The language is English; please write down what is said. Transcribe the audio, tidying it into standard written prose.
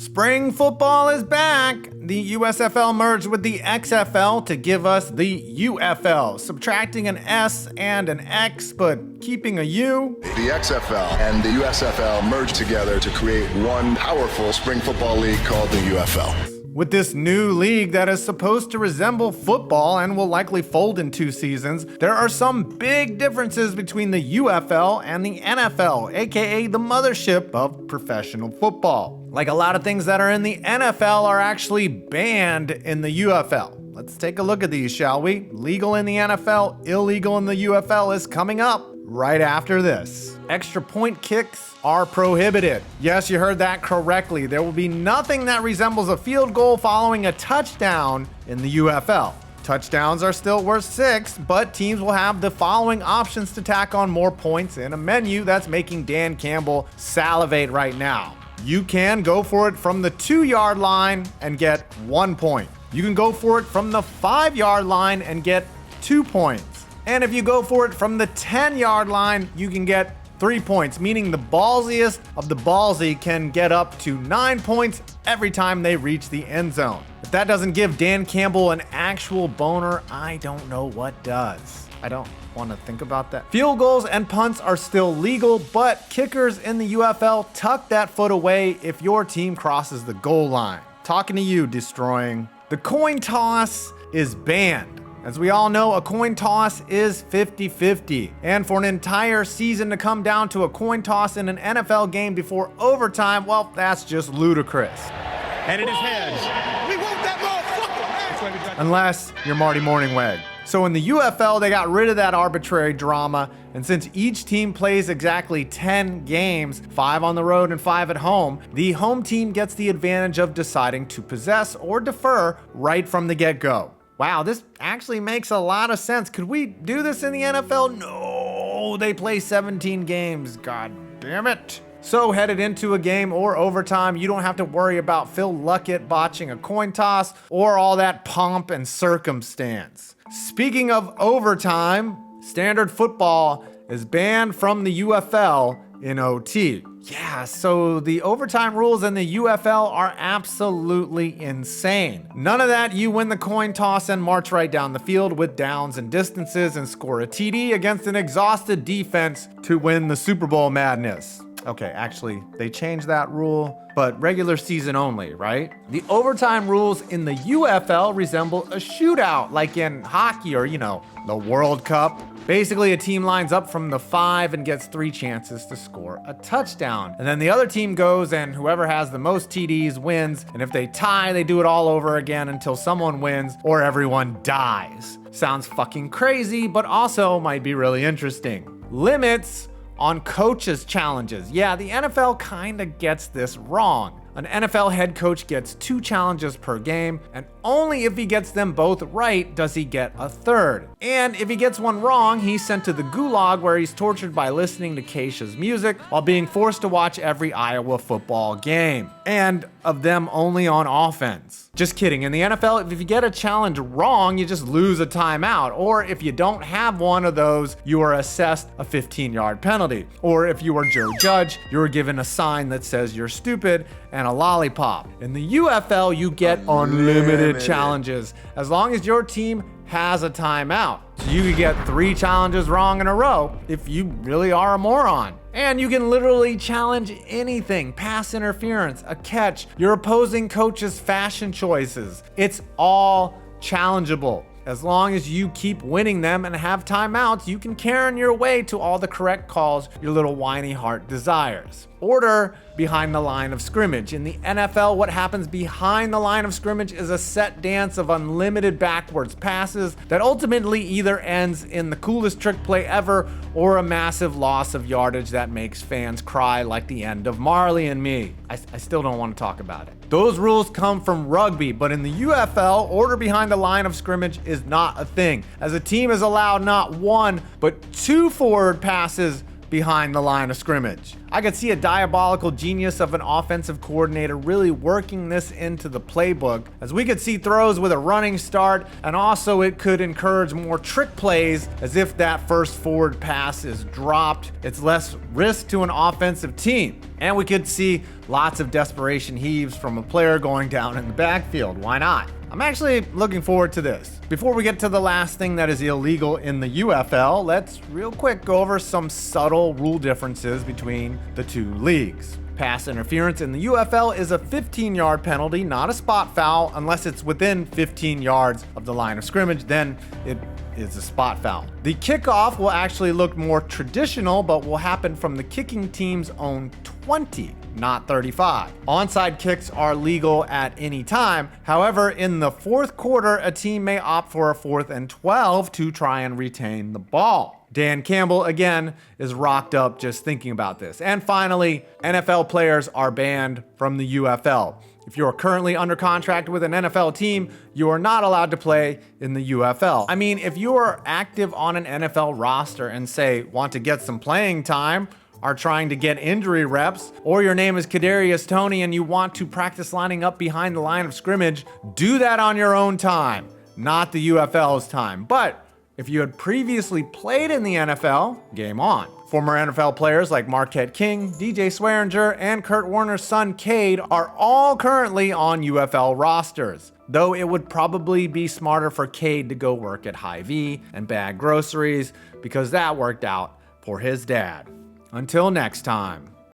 Spring football is back. The USFL merged with the XFL to give us the UFL, subtracting an S and an X, but keeping a U. The XFL and the USFL merged together to create one powerful spring football league called the UFL. With this new league that is supposed to resemble football and will likely fold in 2 seasons, there are some big differences between the UFL and the NFL, aka the mothership of professional football. Like a lot of things that are in the NFL are actually banned in the UFL. Let's take a look at these, shall we? Legal in the NFL, illegal in the UFL is coming up right after this. Extra point kicks are prohibited. Yes, you heard that correctly. There will be nothing that resembles a field goal following a touchdown in the UFL. Touchdowns are still worth 6, but teams will have the following options to tack on more points in a menu that's making Dan Campbell salivate right now. You can go for it from the 2-yard line and get 1 point. You can go for it from the 5-yard line and get 2 points. And if you go for it from the 10-yard line, you can get 3 points, meaning the ballsiest of the ballsy can get up to 9 points every time they reach the end zone. If that doesn't give Dan Campbell an actual boner, I don't know what does. I don't want to think about that. Field goals and punts are still legal, but kickers in the UFL tuck that foot away if your team crosses the goal line. Talking to you, Destroying. The coin toss is banned. As we all know, a coin toss is 50-50. And for an entire season to come down to a coin toss in an NFL game before overtime, well, that's just ludicrous. And it is heads. We want that ball. Unless you're Marty Morningweg. So in the UFL, they got rid of that arbitrary drama. And since each team plays exactly 10 games, 5 on the road and 5 at home, the home team gets the advantage of deciding to possess or defer right from the get-go. Wow, this actually makes a lot of sense. Could we do this in the NFL? No, they play 17 games. God damn it. So headed into a game or overtime, you don't have to worry about Phil Luckett botching a coin toss or all that pomp and circumstance. Speaking of overtime, standard football is banned from the UFL in OT. Yeah, so the overtime rules in the UFL are absolutely insane. None of that you win the coin toss and march right down the field with downs and distances and score a TD against an exhausted defense to win the Super Bowl madness. Okay, actually, they changed that rule, but regular season only, right? The overtime rules in the UFL resemble a shootout, like in hockey or, the World Cup. Basically, a team lines up from the 5 and gets 3 chances to score a touchdown. And then the other team goes and whoever has the most TDs wins. And if they tie, they do it all over again until someone wins or everyone dies. Sounds fucking crazy, but also might be really interesting. Limits on coaches' challenges. Yeah, the NFL kinda gets this wrong. An NFL head coach gets 2 challenges per game, and only if he gets them both right does he get a 3rd. And if he gets one wrong, he's sent to the gulag where he's tortured by listening to Keisha's music while being forced to watch every Iowa football game. And of them only on offense. Just kidding. In the NFL, if you get a challenge wrong, you just lose a timeout. Or if you don't have one of those, you are assessed a 15-yard penalty. Or if you are Joe Judge, you're given a sign that says you're stupid and a lollipop. In the UFL, you get unlimited challenges as long as your team has a timeout. So you could get 3 challenges wrong in a row if you really are a moron. And you can literally challenge anything: pass interference, a catch, your opposing coach's fashion choices. It's all challengeable. As long as you keep winning them and have timeouts, you can Karen your way to all the correct calls your little whiny heart desires. Order behind the line of scrimmage. In the NFL, what happens behind the line of scrimmage is a set dance of unlimited backwards passes that ultimately either ends in the coolest trick play ever or a massive loss of yardage that makes fans cry like the end of Marley and Me. I still don't want to talk about it. Those rules come from rugby, but in the UFL, order behind the line of scrimmage is not a thing, as a team is allowed not 1, but 2 forward passes behind the line of scrimmage. I could see a diabolical genius of an offensive coordinator really working this into the playbook, as we could see throws with a running start, and also it could encourage more trick plays, as if that first forward pass is dropped, it's less risk to an offensive team. And we could see lots of desperation heaves from a player going down in the backfield. Why not? I'm actually looking forward to this. Before we get to the last thing that is illegal in the UFL, let's real quick go over some subtle rule differences between the two leagues. Pass interference in the UFL is a 15-yard penalty, not a spot foul, unless it's within 15 yards of the line of scrimmage, then it is a spot foul. The kickoff will actually look more traditional, but will happen from the kicking team's own 20, not 35. Onside kicks are legal at any time. However, in the fourth quarter, a team may opt for a 4th and 12 to try and retain the ball. Dan Campbell, again, is rocked up just thinking about this. And finally, NFL players are banned from the UFL. If you are currently under contract with an NFL team, you are not allowed to play in the UFL. I mean, if you are active on an NFL roster and say, want to get some playing time, are trying to get injury reps, or your name is Kadarius Toney and you want to practice lining up behind the line of scrimmage, do that on your own time, not the UFL's time. But if you had previously played in the NFL, game on. Former NFL players like Marquette King, DJ Swearinger, and Kurt Warner's son Cade are all currently on UFL rosters, though it would probably be smarter for Cade to go work at Hy-Vee and bag groceries, because that worked out for his dad. Until next time.